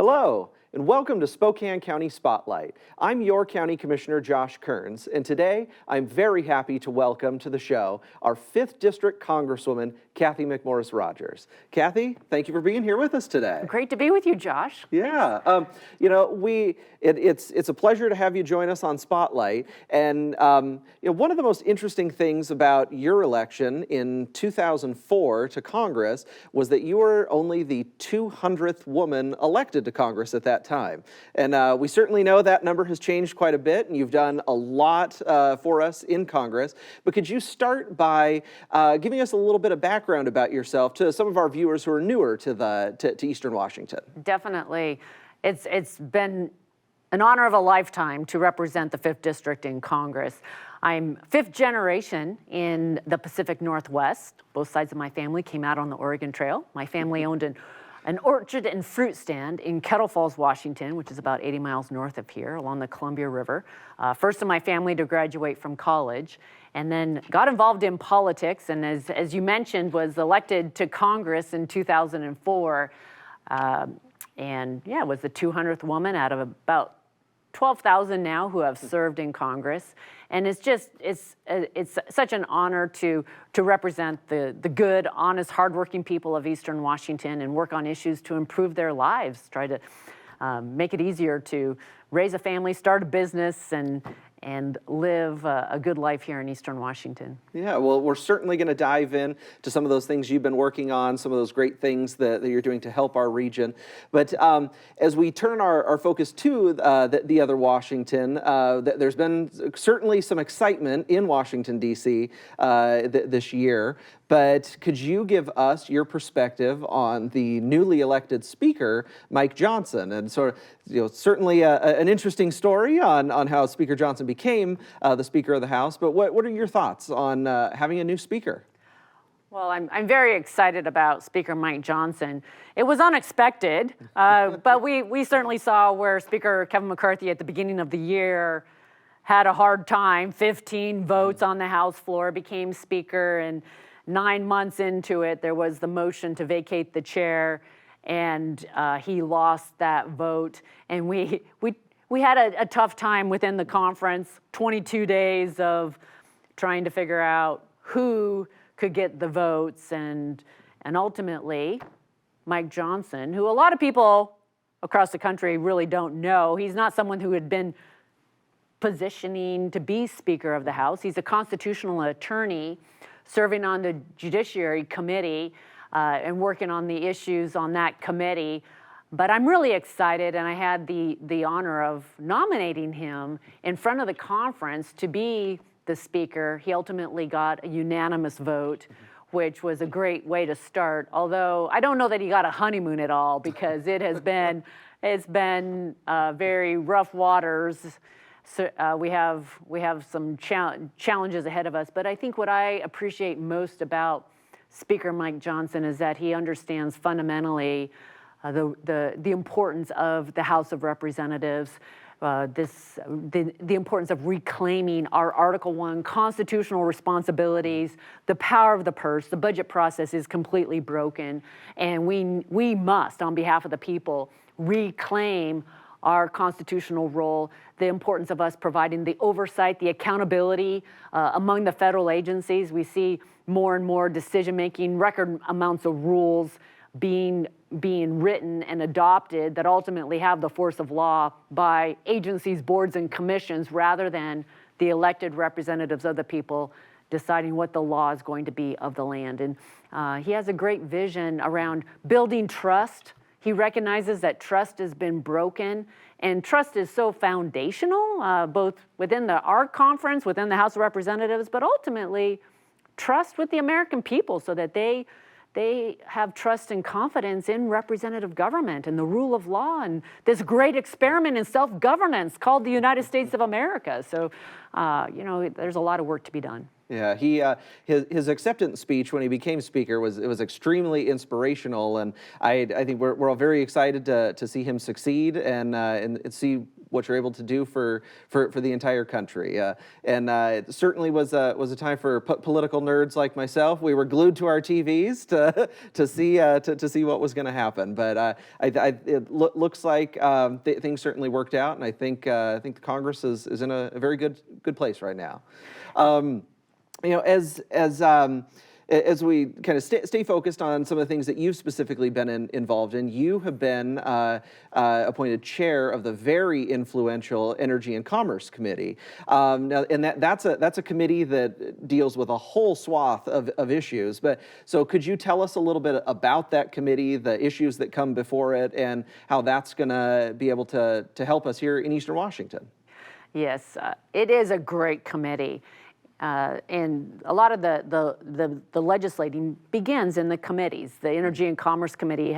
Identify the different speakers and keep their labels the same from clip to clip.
Speaker 1: Hello, and welcome to Spokane County Spotlight. I'm your County Commissioner, Josh Kerns, and today I'm very happy to welcome to the show our 5th District Congresswoman, Cathy McMorris Rodgers. Kathy, thank you for being here with us today.
Speaker 2: Great to be with you, Josh.
Speaker 1: Yeah, it's a pleasure to have you join us on Spotlight. And one of the most interesting things about your election in 2004 to Congress was that you were only the 200th woman elected to Congress at that time. And we certainly know that number has changed quite a bit, and you've done a lot for us in Congress. But could you start by giving us a little bit of background about yourself to some of our viewers who are newer to Eastern Washington?
Speaker 2: Definitely. It's been an honor of a lifetime to represent the 5th District in Congress. I'm 5th generation in the Pacific Northwest. Both sides of my family came out on the Oregon Trail. My family owned an orchard and fruit stand in Kettle Falls, Washington, which is about 80 miles north of here along the Columbia River. First in my family to graduate from college, and then got involved in politics, and as you mentioned, was elected to Congress in 2004. And yeah, was the 200th woman out of about 12,000 now who have served in Congress. And it's such an honor to represent the good, honest, hardworking people of Eastern Washington and work on issues to improve their lives, try to make it easier to raise a family, start a business, and live a good life here in Eastern Washington.
Speaker 1: Yeah, well, we're certainly going to dive in to some of those things you've been working on, some of those great things that you're doing to help our region. But as we turn our focus to the other Washington, there's been certainly some excitement in Washington, D.C. This year. But could you give us your perspective on the newly elected Speaker, Mike Johnson? And sort of, certainly an interesting story on how Speaker Johnson became the Speaker of the House. But what are your thoughts on having a new Speaker?
Speaker 2: Well, I'm very excited about Speaker Mike Johnson. It was unexpected, but we certainly saw where Speaker Kevin McCarthy at the beginning of the year had a hard time. 15 votes on the House floor, became Speaker, and 9 months into it, there was the motion to vacate the chair, and he lost that vote. And we had a tough time within the conference, 22 days of trying to figure out who could get the votes, and ultimately, Mike Johnson, who a lot of people across the country really don't know. He's not someone who had been positioning to be Speaker of the House. He's a constitutional attorney serving on the Judiciary Committee and working on the issues on that committee. But I'm really excited, and I had the honor of nominating him in front of the conference to be the Speaker. He ultimately got a unanimous vote, which was a great way to start. Although I don't know that he got a honeymoon at all, because it's been very rough waters. So we have some challenges ahead of us, but I think what I appreciate most about Speaker Mike Johnson is that he understands fundamentally the importance of the House of Representatives, the importance of reclaiming our Article I constitutional responsibilities, the power of the purse. The budget process is completely broken, and we must, on behalf of the people, reclaim our constitutional role, the importance of us providing the oversight, the accountability among the federal agencies. We see more and more decision-making, record amounts of rules being written and adopted that ultimately have the force of law by agencies, boards, and commissions, rather than the elected representatives of the people deciding what the law is going to be of the land. And he has a great vision around building trust. He recognizes that trust has been broken, and trust is so foundational, both within our conference, within the House of Representatives, but ultimately trust with the American people, so that they have trust and confidence in representative government and the rule of law and this great experiment in self-governance called the United States of America. So, there's a lot of work to be done.
Speaker 1: Yeah, his acceptance speech when he became speaker was extremely inspirational, and I think we're all very excited to see him succeed and see what you're able to do for the entire country. It certainly was a time for political nerds like myself. We were glued to our TVs to see what was going to happen. But it looks like things certainly worked out, and I think the Congress is in a very good place right now. As we kind of stay focused on some of the things that you've specifically been involved in, you have been appointed chair of the very influential Energy and Commerce Committee. That's a committee that deals with a whole swath of issues. So could you tell us a little bit about that committee, the issues that come before it, and how that's going to be able to help us here in Eastern Washington?
Speaker 2: Yes, it is a great committee. And a lot of the legislating begins in the committees. The Energy and Commerce Committee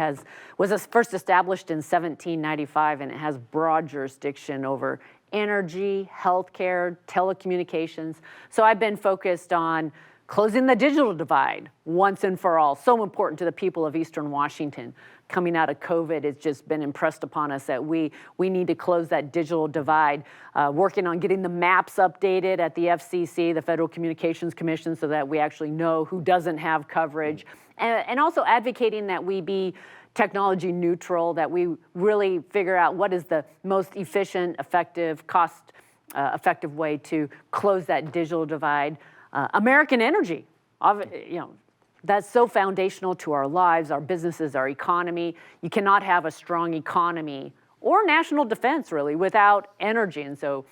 Speaker 2: was first established in 1795, and it has broad jurisdiction over energy, healthcare, telecommunications. So I've been focused on closing the digital divide once and for all. So important to the people of Eastern Washington. Coming out of COVID, it's just been impressed upon us that we need to close that digital divide. Working on getting the maps updated at the FCC, the Federal Communications Commission, so that we actually know who doesn't have coverage. And also advocating that we be technology neutral, that we really figure out what is the most efficient, effective, cost-effective way to close that digital divide. American energy, that's so foundational to our lives, our businesses, our economy. You cannot have a strong economy or national defense, really, without energy. And so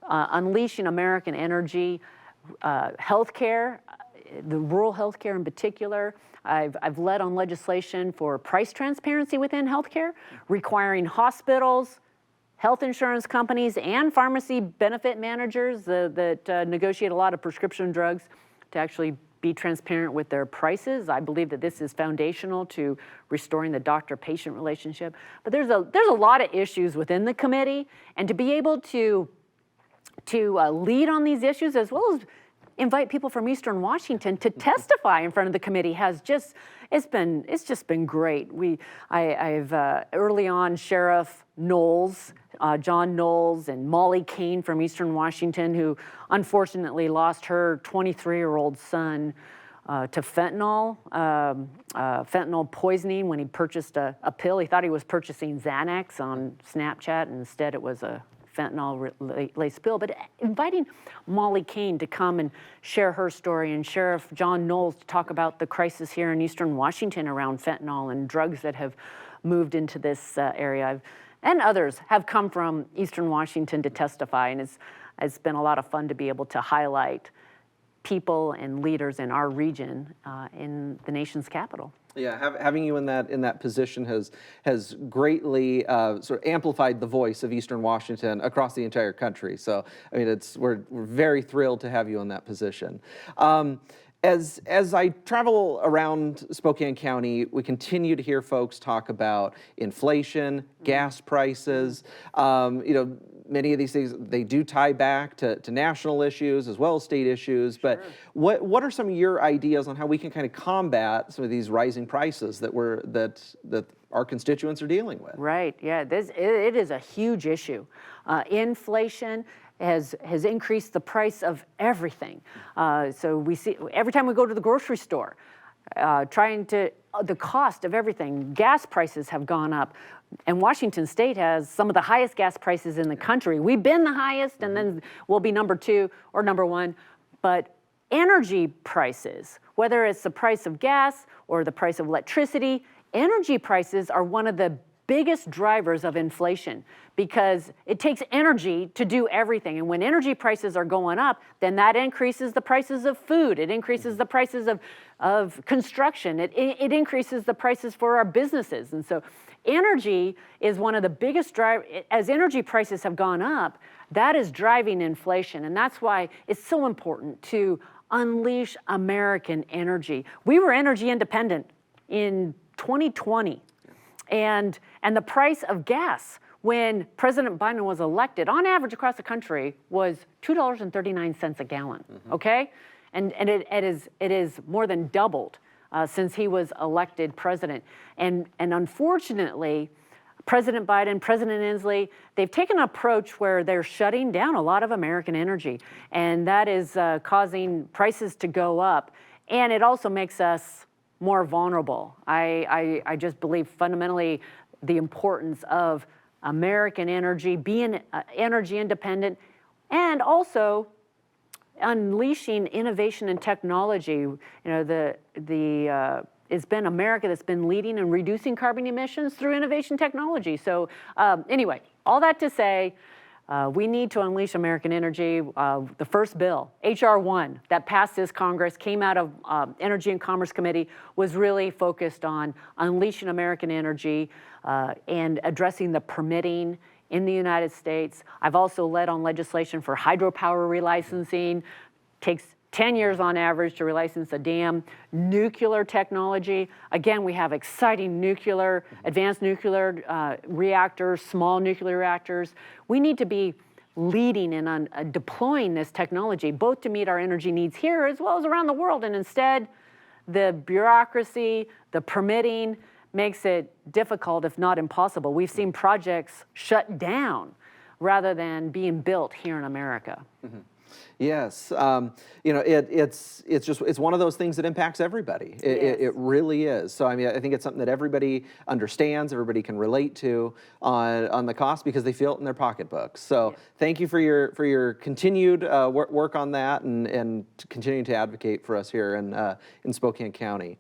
Speaker 2: unleashing American energy, healthcare, the rural healthcare in particular. I've led on legislation for price transparency within healthcare, requiring hospitals, health insurance companies, and pharmacy benefit managers that negotiate a lot of prescription drugs to actually be transparent with their prices. I believe that this is foundational to restoring the doctor-patient relationship. But there's a lot of issues within the committee, and to be able to lead on these issues, as well as invite people from Eastern Washington to testify in front of the committee, it's just been great. I've early on Sheriff Knowles, John Knowles, and Molly Kane from Eastern Washington, who unfortunately lost her 23-year-old son to fentanyl poisoning when he purchased a pill. He thought he was purchasing Xanax on Snapchat, and instead it was a fentanyl-laced pill. But inviting Molly Kane to come and share her story, and Sheriff John Knowles to talk about the crisis here in Eastern Washington around fentanyl and drugs that have moved into this area. And others have come from Eastern Washington to testify, and it's been a lot of fun to be able to highlight people and leaders in our region in the nation's capital.
Speaker 1: Yeah, having you in that position has greatly sort of amplified the voice of Eastern Washington across the entire country. So I mean, we're very thrilled to have you in that position. As I travel around Spokane County, we continue to hear folks talk about inflation, gas prices. Many of these things, they do tie back to national issues as well as state issues. But sure. What are some of your ideas on how we can kind of combat some of these rising prices that our constituents are dealing with?
Speaker 2: Right. Yeah. It is a huge issue. Inflation has increased the price of everything. So we see every time we go to the grocery store, the cost of everything. Gas prices have gone up. And Washington State has some of the highest gas prices in the country. We've been the highest, and then we'll be number 2 or number 1. But energy prices, whether it's the price of gas or the price of electricity, energy prices are one of the biggest drivers of inflation, because it takes energy to do everything. And when energy prices are going up, then that increases the prices of food. It increases the prices of construction. It increases the prices for our businesses. And so energy is one of the biggest drivers. As energy prices have gone up, that is driving inflation. And that's why it's so important to unleash American energy. We were energy independent in 2020. And the price of gas when President Biden was elected, on average across the country, was $2.39 a gallon, okay? and it is more than doubled since he was elected president. And unfortunately, President Biden, President Inslee, they've taken an approach where they're shutting down a lot of American energy, and that is causing prices to go up, and it also makes us more vulnerable. I just believe fundamentally the importance of American energy, being energy independent, and also unleashing innovation and technology. You know, it's been America that's been leading in reducing carbon emissions through innovation technology. So anyway, all that to say, we need to unleash American energy. The first bill, H.R. 1, that passed this Congress, came out of Energy and Commerce Committee, was really focused on unleashing American energy and addressing the permitting in the United States. I've also led on legislation for hydropower relicensing. Takes 10 years on average to relicense a dam. Nuclear technology. Again, we have exciting nuclear, advanced nuclear reactors, small nuclear reactors. We need to be leading and on deploying this technology, both to meet our energy needs here as well as around the world. And instead, the bureaucracy, the permitting makes it difficult, if not impossible. We've seen projects shut down rather than being built here in America.
Speaker 1: Mm-hmm. Yes, you know, it's one of those things that impacts everybody. It really is. So I mean, I think it's something that everybody understands, everybody can relate to on the cost because they feel it in their pocketbooks. So thank you for your continued work on that and continuing to advocate for us here in Spokane County.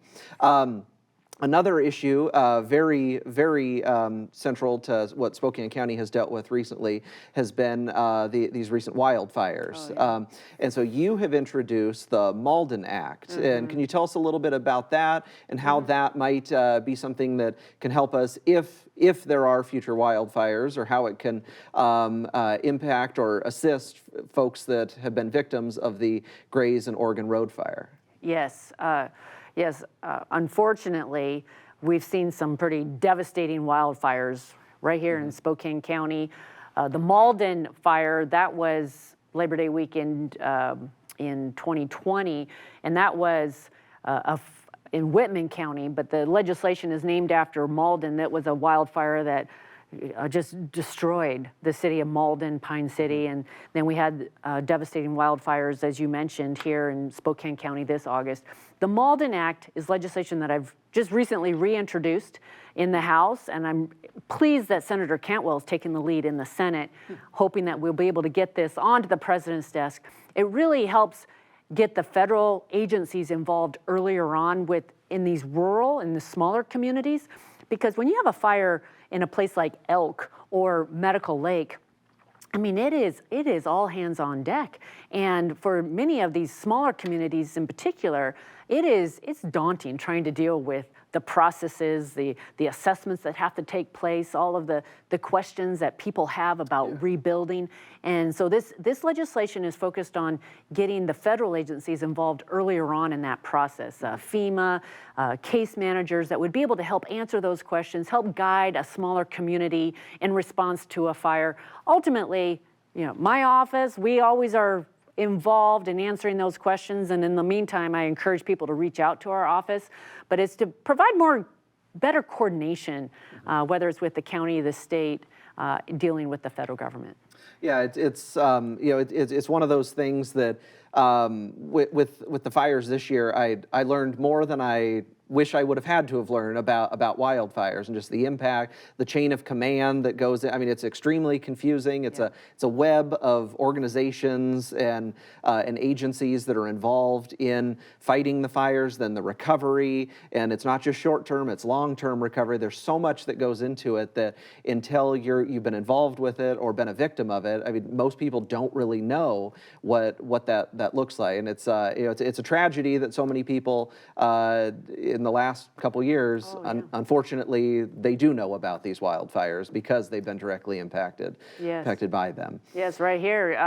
Speaker 1: Another issue, very central to what Spokane County has dealt with recently, has been these recent wildfires. Oh, yeah. And so you have introduced the Malden Act. Mm-hmm. And can you tell us a little bit about that and how that might be something that can help us if there are future wildfires, or how it can impact or assist folks that have been victims of the Grays and Oregon Road Fire?
Speaker 2: Yes. Yes, unfortunately, we've seen some pretty devastating wildfires right here in Spokane County. The Malden fire, that was Labor Day weekend in 2020, and that was in Whitman County, but the legislation is named after Malden. That was a wildfire that just destroyed the city of Malden, Pine City, and then we had devastating wildfires, as you mentioned, here in Spokane County this August. The Malden Act is legislation that I've just recently reintroduced in the House, and I'm pleased that Senator Cantwell is taking the lead in the Senate, hoping that we'll be able to get this onto the president's desk. It really helps get the federal agencies involved earlier on in these rural and the smaller communities, because when you have a fire in a place like Elk or Medical Lake, I mean, it is all hands on deck. And for many of these smaller communities in particular, it's daunting trying to deal with the processes, the assessments that have to take place, all of the questions that people have about rebuilding. And so this legislation is focused on getting the federal agencies involved earlier on in that process. FEMA, case managers that would be able to help answer those questions, help guide a smaller community in response to a fire. Ultimately, you know, my office, we always are involved in answering those questions, and in the meantime, I encourage people to reach out to our office. But it's to provide better coordination, whether it's with the county, the state, dealing with the federal government.
Speaker 1: Yeah, it's one of those things that with the fires this year, I learned more than I wish I would have had to have learned about wildfires and just the impact, the chain of command that goes in. I mean, it's extremely confusing. It's a web of organizations and agencies that are involved in fighting the fires, then the recovery, and it's not just short-term, it's long-term recovery. There's so much that goes into it that until you've been involved with it or been a victim of it, I mean, most people don't really know what that looks like, and it's a tragedy that so many people in the last couple years, unfortunately, they do know about these wildfires because they've been directly impacted by them.
Speaker 2: Yes, right here,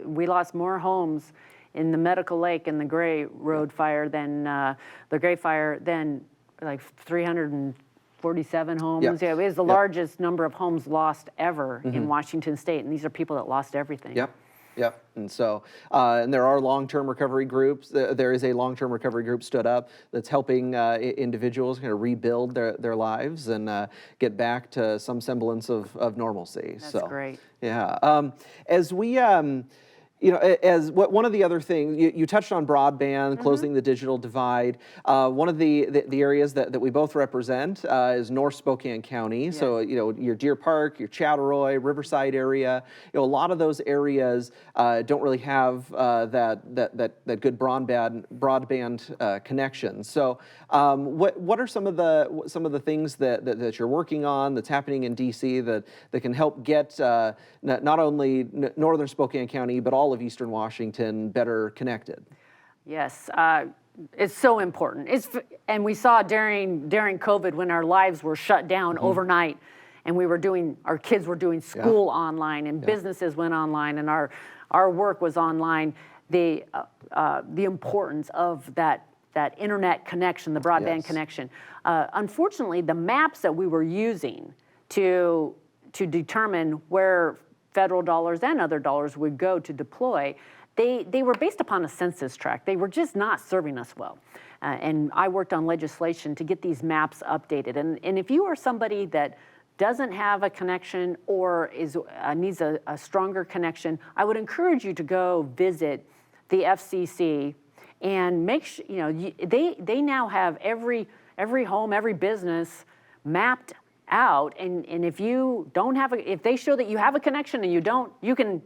Speaker 2: we lost more homes in the Medical Lake and the Gray Road fire than the Gray fire than like 347 homes. Yeah, it was the largest number of homes lost ever in Washington State, and these are people that lost everything.
Speaker 1: Yep. Yep. And so, and there are long-term recovery groups. There is a long-term recovery group stood up that's helping individuals kind of rebuild their lives and get back to some semblance of normalcy.
Speaker 2: That's
Speaker 1: so
Speaker 2: great.
Speaker 1: Yeah. As we, one of the other things, you touched on broadband, closing the digital divide. One of the areas that we both represent is North Spokane County.
Speaker 2: Yes.
Speaker 1: So, your Deer Park, your Chattaroy, Riverside area, a lot of those areas don't really have that good broadband connection. So, what are some of the things that you're working on that's happening in DC that can help get not only northern Spokane County, but all of Eastern Washington better connected?
Speaker 2: Yes, it's so important. And we saw during COVID when our lives were shut down overnight, and our kids were doing school online, and businesses went online, and our work was online. The importance of that internet connection, the broadband connection. Unfortunately, the maps that we were using to determine where federal dollars and other dollars would go to deploy, they were based upon a census tract. They were just not serving us well. And I worked on legislation to get these maps updated. And if you are somebody that doesn't have a connection or needs a stronger connection, I would encourage you to go visit the FCC and make sure, they now have every home, every business mapped out, and if you don't have if they show that you have a connection and you don't, you can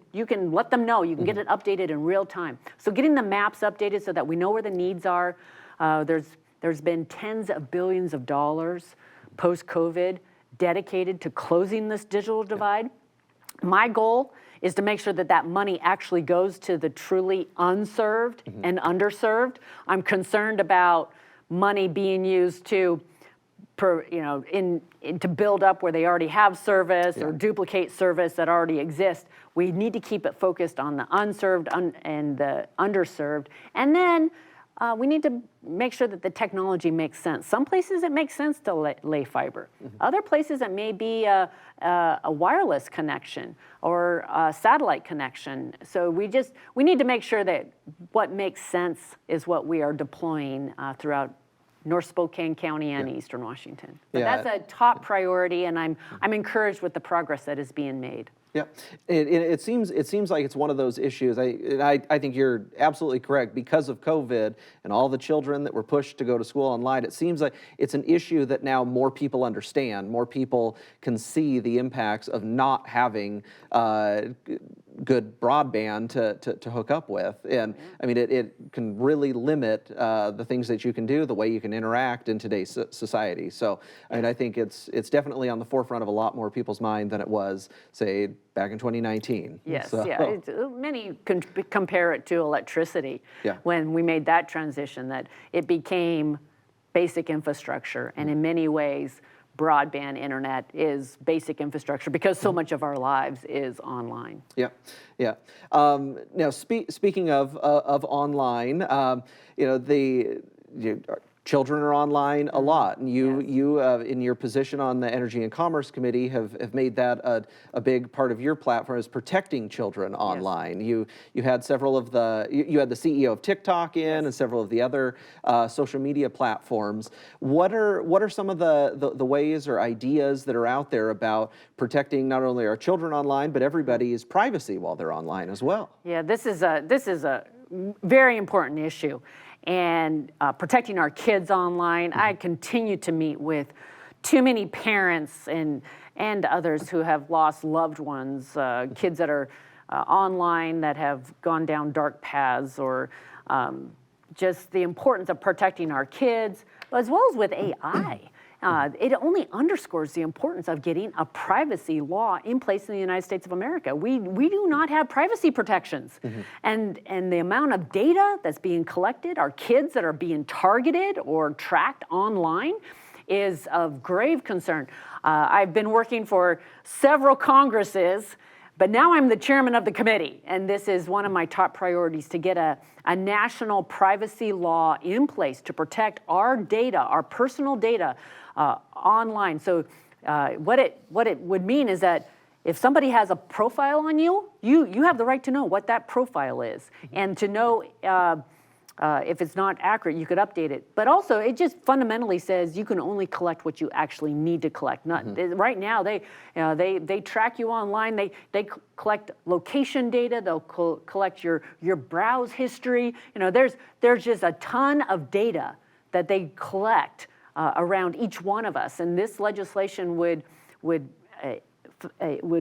Speaker 2: let them know. You can get it updated in real time. So getting the maps updated so that we know where the needs are. There's been tens of billions of dollars post-COVID dedicated to closing this digital divide. My goal is to make sure that money actually goes to the truly unserved and underserved. I'm concerned about money being used to to build up where they already have service or duplicate service that already exists. We need to keep it focused on the unserved and the underserved. And then we need to make sure that the technology makes sense. Some places it makes sense to lay fiber. Other places it may be a wireless connection or a satellite connection. So we need to make sure that what makes sense is what we are deploying throughout North Spokane County and Eastern Washington. But that's a top priority, and I'm encouraged with the progress that is being made.
Speaker 1: Yeah, it seems like it's one of those issues. I think you're absolutely correct. Because of COVID and all the children that were pushed to go to school online, it seems like it's an issue that now more people understand. More people can see the impacts of not having good broadband to hook up with. And I mean, it can really limit the things that you can do, the way you can interact in today's society. So I mean, I think it's definitely on the forefront of a lot more people's mind than it was, say, back in 2019.
Speaker 2: Yes,
Speaker 1: so.
Speaker 2: Many compare it to electricity when we made that transition, that it became basic infrastructure, and in many ways, broadband internet is basic infrastructure because so much of our lives is online.
Speaker 1: Yeah. Now, speaking of online, children are online a lot, and you in your position on the Energy and Commerce Committee have made that a big part of your platform, is protecting children online. You had several of you had the CEO of TikTok in and several of the other social media platforms. What are some of the ways or ideas that are out there about protecting not only our children online, but everybody's privacy while they're online as well? Yeah,
Speaker 2: this is a very important issue. And protecting our kids online. I continue to meet with too many parents and others who have lost loved ones, kids that are online that have gone down dark paths, or just the importance of protecting our kids, as well as with AI. It only underscores the importance of getting a privacy law in place in the United States of America. We do not have privacy protections. And the amount of data that's being collected, our kids that are being targeted or tracked online, is of grave concern. I've been working for several Congresses, but now I'm the chairman of the committee, and this is one of my top priorities, to get a national privacy law in place to protect our data, our personal data, online. So what it would mean is that if somebody has a profile on you, you have the right to know what that profile is, and to know if it's not accurate, you could update it. But also, it just fundamentally says you can only collect what you actually need to collect. Not right now, they track you online. They collect location data. They'll collect your browse history. There's just a ton of data that they collect around each one of us, and this legislation would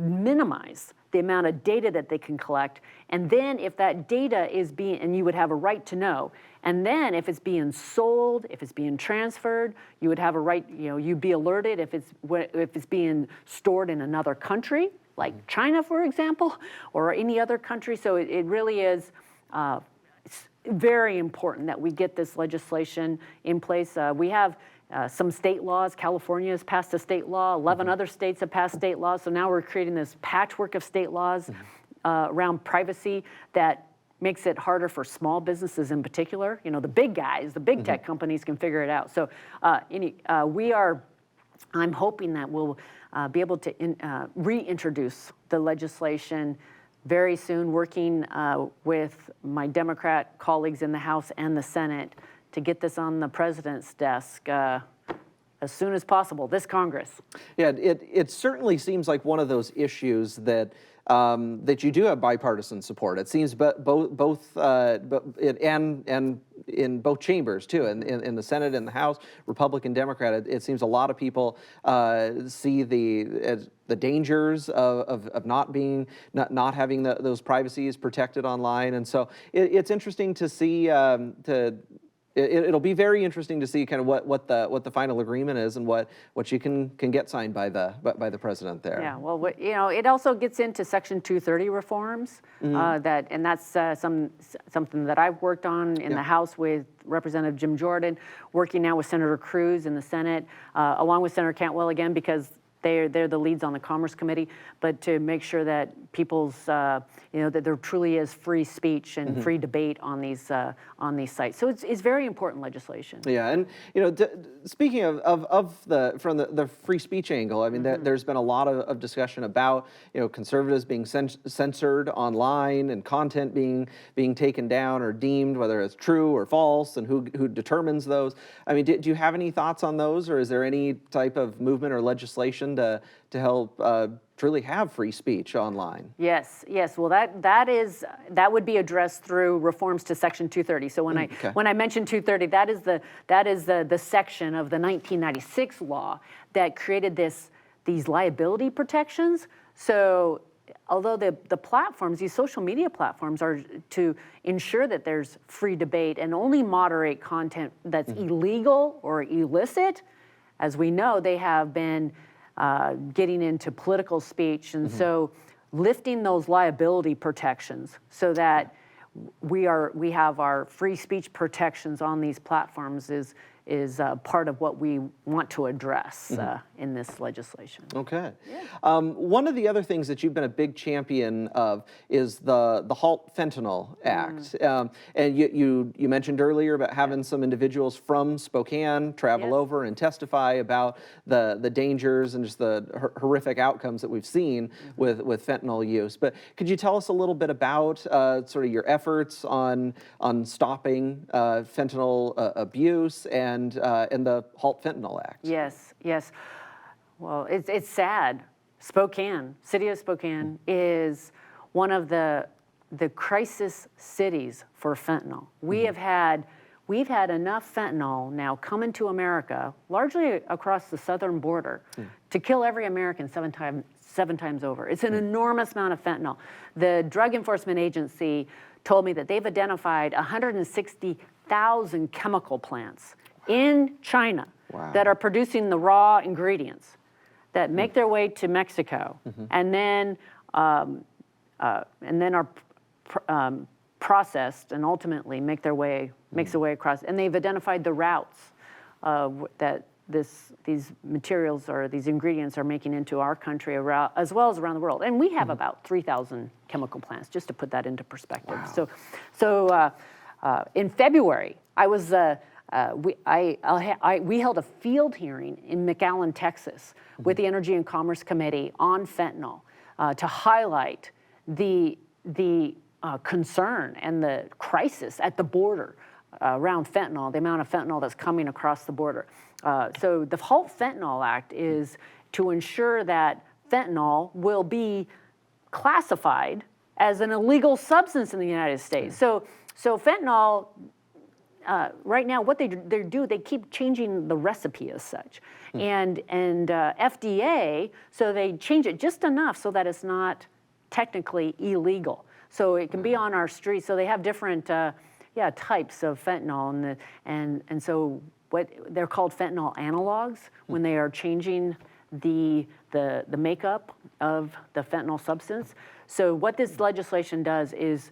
Speaker 2: minimize the amount of data that they can collect. And then if that data is and you would have a right to know, and then if it's being sold, if it's being transferred, you would have a right, you'd be alerted if it's being stored in another country, like China, for example, or any other country. So it really is it's very important that we get this legislation in place. We have some state laws. California has passed a state law. 11 other states have passed state laws. So now we're creating this patchwork of state laws around privacy that makes it harder for small businesses in particular. The big guys, the big tech companies can figure it out. So I'm hoping that we'll be able to reintroduce the legislation very soon, working with my Democrat colleagues in the House and the Senate to get this on the president's desk as soon as possible, this Congress.
Speaker 1: Yeah, it certainly seems like one of those issues that that you do have bipartisan support. It seems both and in both chambers too, in the Senate and the House, Republican, Democrat. It seems a lot of people see the dangers of not having those privacies protected online, and so it's interesting to see It'll be very interesting to see kind of what the final agreement is and what you can get signed by the president there.
Speaker 2: Yeah, well, it also gets into Section 230 reforms that's something that I've worked on in the House with Representative Jim Jordan, working now with Senator Cruz in the Senate, along with Senator Cantwell again, because they're the leads on the Commerce Committee, but to make sure that people's, that there truly is free speech and free debate on these sites. So it's very important legislation.
Speaker 1: Yeah, and speaking of the free speech angle, I mean, there's been a lot of discussion about conservatives being censored online and content being taken down or deemed, whether it's true or false, and who determines those. I mean, do you have any thoughts on those, or is there any type of movement or legislation to help truly have free speech online?
Speaker 2: Yes. Well, that would be addressed through reforms to Section 230. So when I mentioned 230, that is the section of the 1996 law that created these liability protections. So although the platforms, these social media platforms, are to ensure that there's free debate and only moderate content that's illegal or illicit, as we know, they have been getting into political speech, and so lifting those liability protections so that we have our free speech protections on these platforms is part of what we want to address in this legislation.
Speaker 1: Okay. Yeah. One of the other things that you've been a big champion of is the Halt Fentanyl Act. And you mentioned earlier about having some individuals from Spokane travel over and testify about the dangers and just the horrific outcomes that we've seen with fentanyl use. But could you tell us a little bit about sort of your efforts on stopping fentanyl abuse and the Halt Fentanyl Act?
Speaker 2: Yes. Well, it's sad. City of Spokane is one of the crisis cities for fentanyl. We've had enough fentanyl now come into America, largely across the southern border, to kill every American seven times over. It's an enormous amount of fentanyl. The Drug Enforcement Agency told me that they've identified 160,000 chemical plants in China that are producing the raw ingredients that make their way to Mexico and then are processed and ultimately makes their way across. And they've identified the routes that these materials or these ingredients are making into our country, as well as around the world. And we have about 3,000 chemical plants, just to put that into perspective. Wow. So in February, we held a field hearing in McAllen, Texas, with the Energy and Commerce Committee on fentanyl. to highlight the concern and the crisis at the border around fentanyl, the amount of fentanyl that's coming across the border. So the Halt Fentanyl Act is to ensure that fentanyl will be classified as an illegal substance in the United States. So fentanyl, right now, what they do, they keep changing the recipe as such. And FDA, so they change it just enough so that it's not technically illegal. So it can be on our streets. So they have different types of fentanyl, and so what they're called fentanyl analogs when they are changing the makeup of the fentanyl substance. So what this legislation does is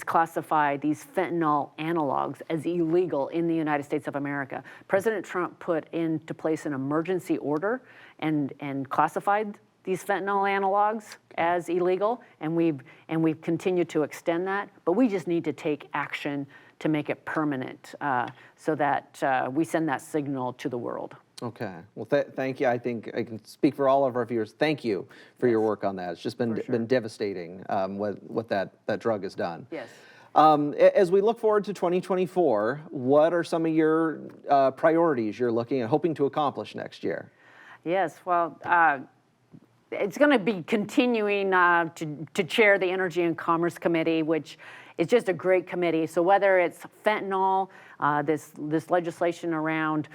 Speaker 2: classify these fentanyl analogs as illegal in the United States of America. President Trump put into place an emergency order and classified these fentanyl analogs as illegal, and we've continued to extend that, but we just need to take action to make it permanent so that we send that signal to the world.
Speaker 1: Okay. Well, thank you. I think I can speak for all of our viewers. Thank you for your work on that. It's just been devastating what that drug has done.
Speaker 2: Yes.
Speaker 1: As we look forward to 2024, what are some of your priorities you're looking at hoping to accomplish next year?
Speaker 2: Yes. Well, it's going to be continuing to chair the Energy and Commerce Committee, which is just a great committee. So whether it's fentanyl, this legislation around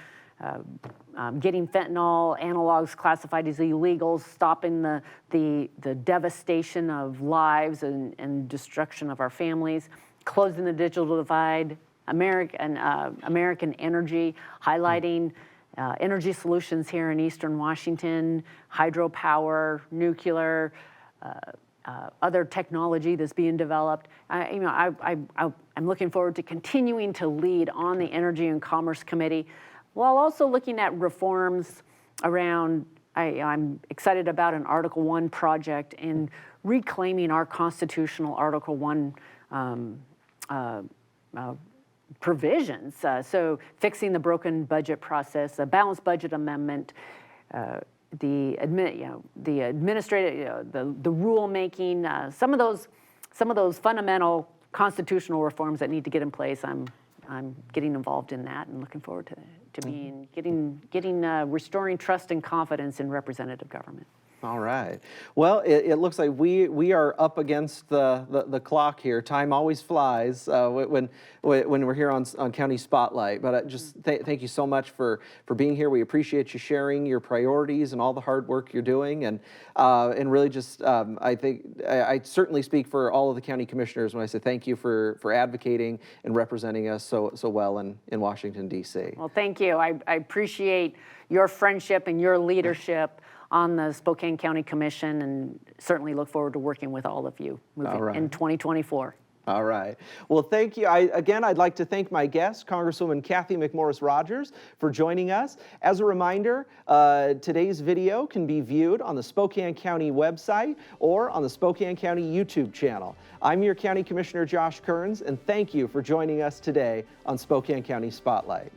Speaker 2: getting fentanyl analogs classified as illegals, stopping the devastation of lives and destruction of our families, closing the digital divide, American energy, highlighting energy solutions here in Eastern Washington, hydropower, nuclear, other technology that's being developed. I'm looking forward to continuing to lead on the Energy and Commerce Committee, while also looking at reforms around, I'm excited about an Article 1 project in reclaiming our constitutional Article 1 provisions. So fixing the broken budget process, a balanced budget amendment, the administrative, the rulemaking, some of those fundamental constitutional reforms that need to get in place. I'm getting involved in that and looking forward to getting restoring trust and confidence in representative government.
Speaker 1: All right. Well, it looks like we are up against the clock here. Time always flies when we're here on County Spotlight. But just thank you so much for being here. We appreciate you sharing your priorities and all the hard work you're doing. And really just I think I certainly speak for all of the county commissioners when I say thank you for advocating and representing us so well in Washington, D.C.
Speaker 2: Well, thank you. I appreciate your friendship and your leadership on the Spokane County Commission, and certainly look forward to working with all of you in 2024.
Speaker 1: All right. Well, thank you. I'd like to thank my guest, Congresswoman Cathy McMorris Rodgers, for joining us. As a reminder, today's video can be viewed on the Spokane County website or on the Spokane County YouTube channel. I'm your County Commissioner, Josh Kerns, and thank you for joining us today on Spokane County Spotlight.